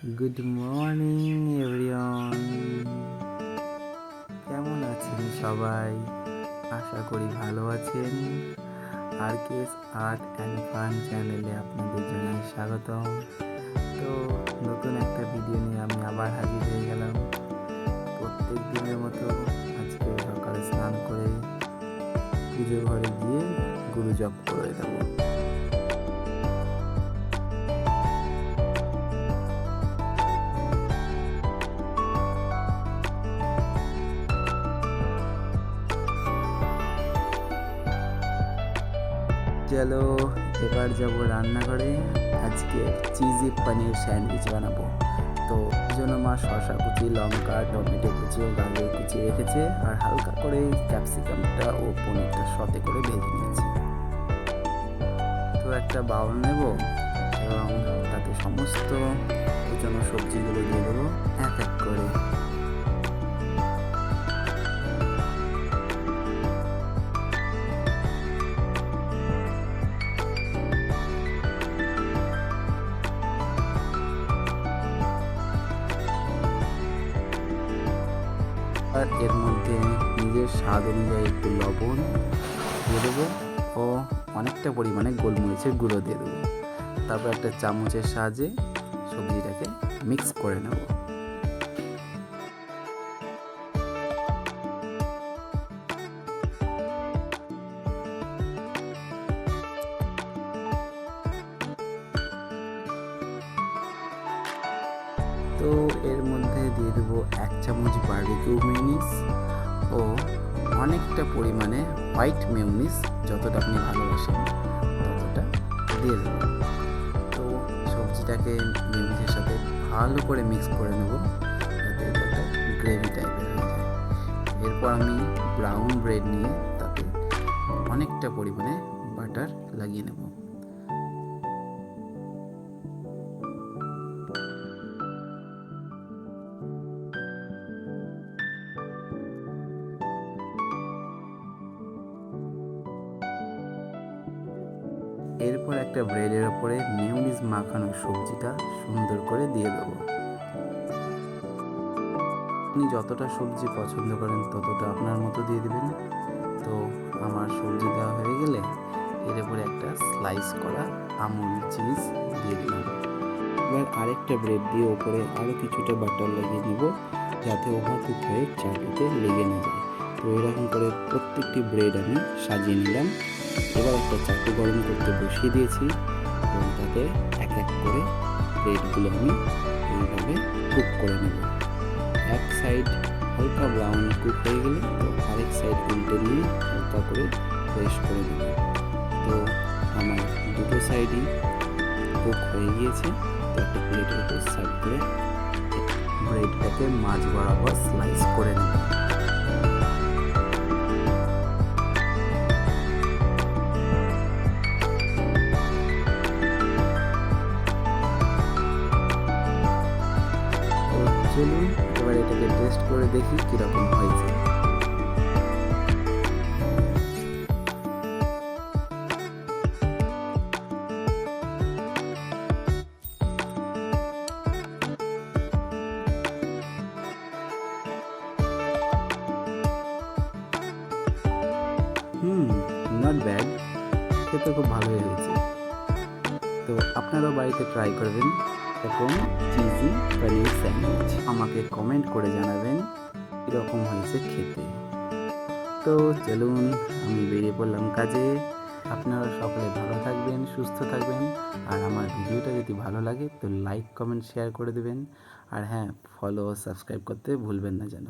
Good morning everyone, কেমন আছেন সবাই? আশা করি ভালো আছেন। আরকেএস আর্ট অ্যান্ড ফান চ্যানেলে আপনাদের জানাই স্বাগতম। তো নতুন একটা ভিডিও নিয়ে আমি আবার হাজির হয়ে গেলাম। প্রত্যেক দিনের মতো আজকে সকালে স্নান করে পুজো ঘরে গিয়ে গুরু জপ করে দেবো। চলো এবার যাব রান্নাঘরে। আজকে চিজি পনির স্যান্ডউইচ বানাবো। তো জন্য মা শসা কুচি, লঙ্কা, টমেটো কুচি ও গাজর কুচি রেখেছে, আর হালকা করে ক্যাপসিকামটা ও পনিরটা সতে করে ভেজে নিয়েছি। তো একটা বাউল নেব এবং তাতে সমস্ত কুচানো সবজিগুলো দিয়ে দেবো এক এক করে। আর এর মধ্যে নিজের স্বাদ অনুযায়ী একটু লবণ দিয়ে দেবো ও অনেকটা পরিমাণে গোলমরিচের গুঁড়ো দিয়ে দেবো। তারপর একটা চামচের সাহায্যে সবজিটাকে মিক্স করে নেব। তো এর মধ্যে দিয়ে দেবো 1 চামচ বারবিকিউ মেয়োনিজ ও অনেকটা পরিমাণে হোয়াইট মেয়োনিজ, যতটা আপনি ভালোবাসেন ততটা দিয়ে দেবো। তো সবজিটাকে মেয়োনিজের সাথে ভালো করে মিক্স করে নেব, যাতে এটা একটা গ্রেভি টাইপের হয়ে যায়। এরপর আমি ব্রাউন ব্রেড নিয়ে তাতে অনেকটা পরিমাণে বাটার লাগিয়ে নেব। এরপর একটা ব্রেডের ওপরে মেয়োনিজ মাখানো সবজিটা সুন্দর করে দিয়ে দেবো। আপনি যতটা সবজি পছন্দ করেন ততটা আপনার মতো দিয়ে দেবেন। তো আমার সবজি দেওয়া হয়ে গেলে এর উপরে একটা স্লাইস করা আমুল চিজ দিয়ে দিলাম। এবার আরেকটা ব্রেড দিয়ে ওপরে আরও কিছুটা বাটার লাগিয়ে নেব, যাতে ওভারকুক হয়ে চাটুতে লেগে না যায়। তো এরকম করে প্রত্যেকটি ব্রেড আমি সাজিয়ে নিলাম। এবার একটা চাটু গরম করতে বসিয়ে দিয়েছি এবং তাতে এক এক করে ব্রেডগুলো আমি এইভাবে কুক করে নেব। এক সাইড হালকা ব্রাউন কুক হয়ে গেলে তো আরেক সাইড উল্টে নিয়ে হালকা করে পেস্ট করে নেব। তো আমার দুটো সাইডই কুক হয়ে গিয়েছে। তো একটা প্লেটের উপর সার্ভ করে ব্রেডটাকে মাঝ বরাবর স্লাইস করে নেব। চলুন এবার এটাকে টেস্ট করে দেখি কিরকম হয়েছে। নট ব্যাড, খেতে খুব ভালোই হয়েছে। তো আপনারাও বাড়িতে ট্রাই করবেন এরকম চিজি পনির স্যান্ডউইচ। আমাকে কমেন্ট করে জানাবেন কীরকম হয়েছে খেতে। তো চলুন আমি বেরিয়ে পড়লাম কাজে। আপনারা সকলে ভালো থাকবেন, সুস্থ থাকবেন। আর আমার ভিডিওটা যদি ভালো লাগে তো লাইক, কমেন্ট, শেয়ার করে দেবেন। আর হ্যাঁ, ফলো ও সাবস্ক্রাইব করতে ভুলবেন না যেন।